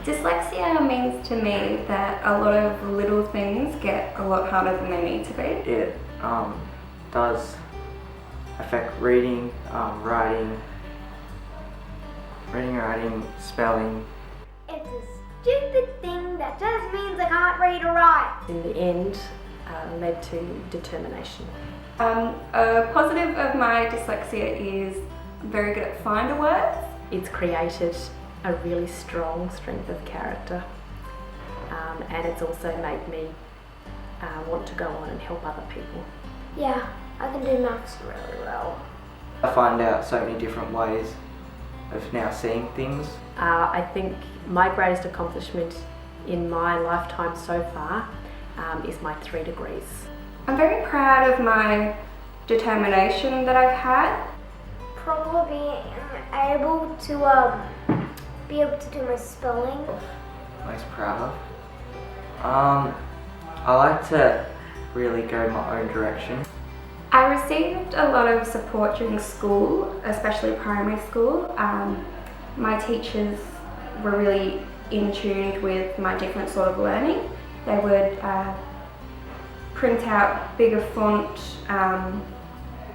Dyslexia means to me that a lot of little things get a lot harder than they need to be. It does affect reading, writing, spelling. It's a stupid thing that just means I can't read or write. In the end, led to determination. A positive of my dyslexia is I'm very good at finder words. It's created a really strong strength of character, and it's also made me want to go on and help other people. Yeah, I can do maths really well. I find out so many different ways of now seeing things. I think my greatest accomplishment in my lifetime so far is my 3 degrees. I'm very proud of my determination that I've had. Probably being able to do my spelling. Most proud of. I like to really go my own direction. I received a lot of support during school, especially primary school. My teachers were really in tune with my different sort of learning. They would print out bigger font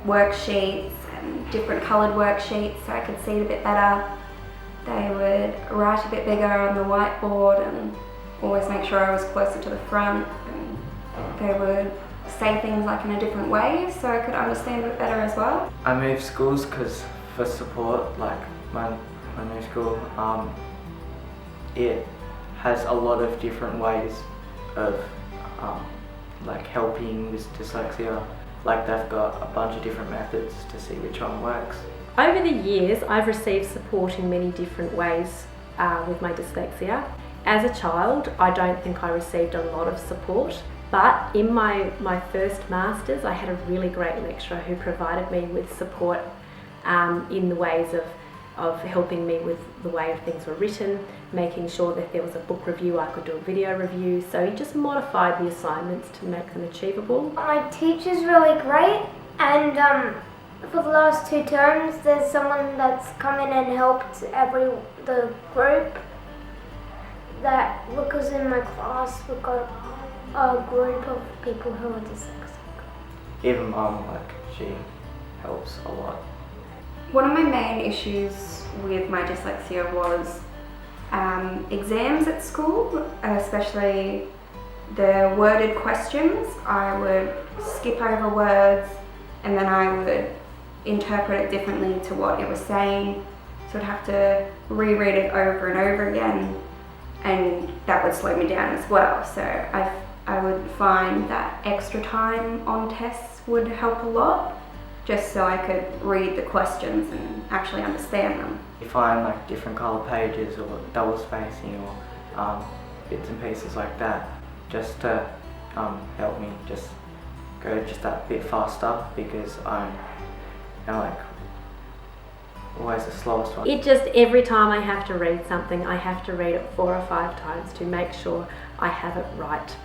worksheets and different coloured worksheets so I could see it a bit better. They would write a bit bigger on the whiteboard and always make sure I was closer to the front. And they would say things like in a different way so I could understand a bit better as well. I moved schools because for support, like my new school, it has a lot of different ways of like helping with dyslexia. Like they've got a bunch of different methods to see which one works. Over the years, I've received support in many different ways with my dyslexia. As a child, I don't think I received a lot of support, but in my first Masters, I had a really great lecturer who provided me with support in the ways of helping me with the way of things were written, making sure that if there was a book review, I could do a video review. So he just modified the assignments to make them achievable. My teacher's really great, and for the last 2 terms, there's someone that's come in and helped the group. Because in my class, we've got a group of people who are dyslexic. Even Mum, she helps a lot. One of my main issues with my dyslexia was exams at school, especially the worded questions. I would skip over words and then I would interpret it differently to what it was saying. So I'd have to reread it over and over again, and that would slow me down as well. So I would find that extra time on tests would help a lot, just so I could read the questions and actually understand them. You find different colour pages or double spacing or bits and pieces like that, just to help me just go just that bit faster, because I'm always the slowest one. It just, every time I have to read something, I have to read it 4 or 5 times to make sure I have it right.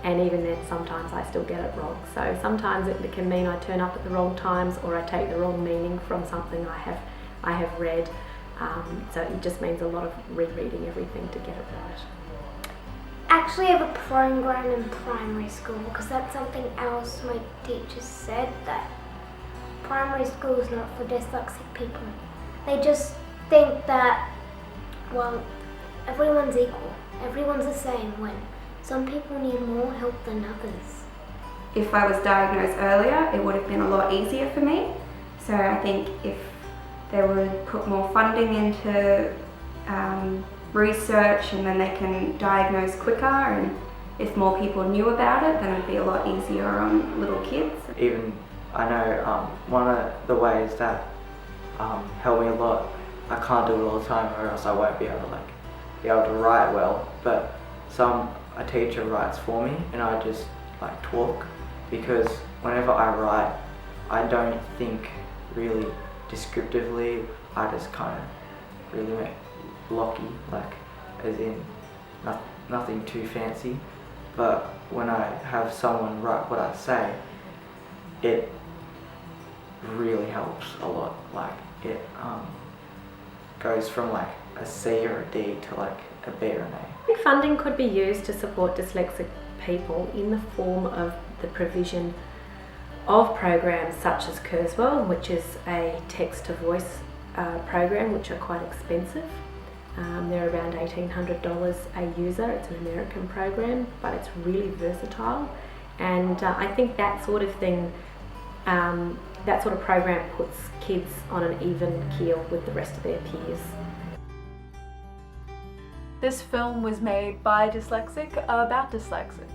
And even then, sometimes I still get it wrong. So sometimes it can mean I turn up at the wrong times, or I take the wrong meaning from something I have read. So it just means a lot of rereading everything to get it right. Actually, I have a program in primary school, because that's something else my teacher said, that primary school is not for dyslexic people. They just think that, well, everyone's equal, everyone's the same, when some people need more help than others. If I was diagnosed earlier, it would have been a lot easier for me. So I think if they would put more funding into research, and then they can diagnose quicker, and if more people knew about it, then it would be a lot easier on little kids. Even I know one of the ways that help me a lot, I can't do it all the time or else I won't be able to write well, but a teacher writes for me and I just talk, because whenever I write, I don't think really descriptively, I just kind of really make blocky, as in nothing too fancy. But when I have someone write what I say, it really helps a lot. It goes from a C or a D to like a B or an A. I think funding could be used to support dyslexic people in the form of the provision of programs such as Kurzweil, which is a text-to-voice program, which are quite expensive. They're around $1,800 a user. It's an American program, but it's really versatile. And I think that sort of thing, that sort of program puts kids on an even keel with the rest of their peers. This film was made by a dyslexic about dyslexics.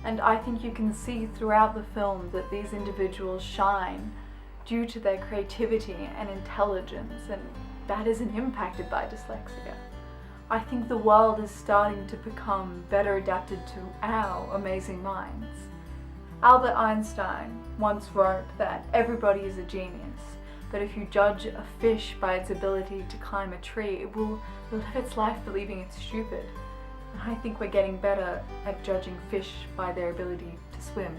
And I think you can see throughout the film that these individuals shine due to their creativity and intelligence, and that isn't impacted by dyslexia. I think the world is starting to become better adapted to our amazing minds. Albert Einstein once wrote that everybody is a genius, but if you judge a fish by its ability to climb a tree, it will live its life believing it's stupid. And I think we're getting better at judging fish by their ability to swim.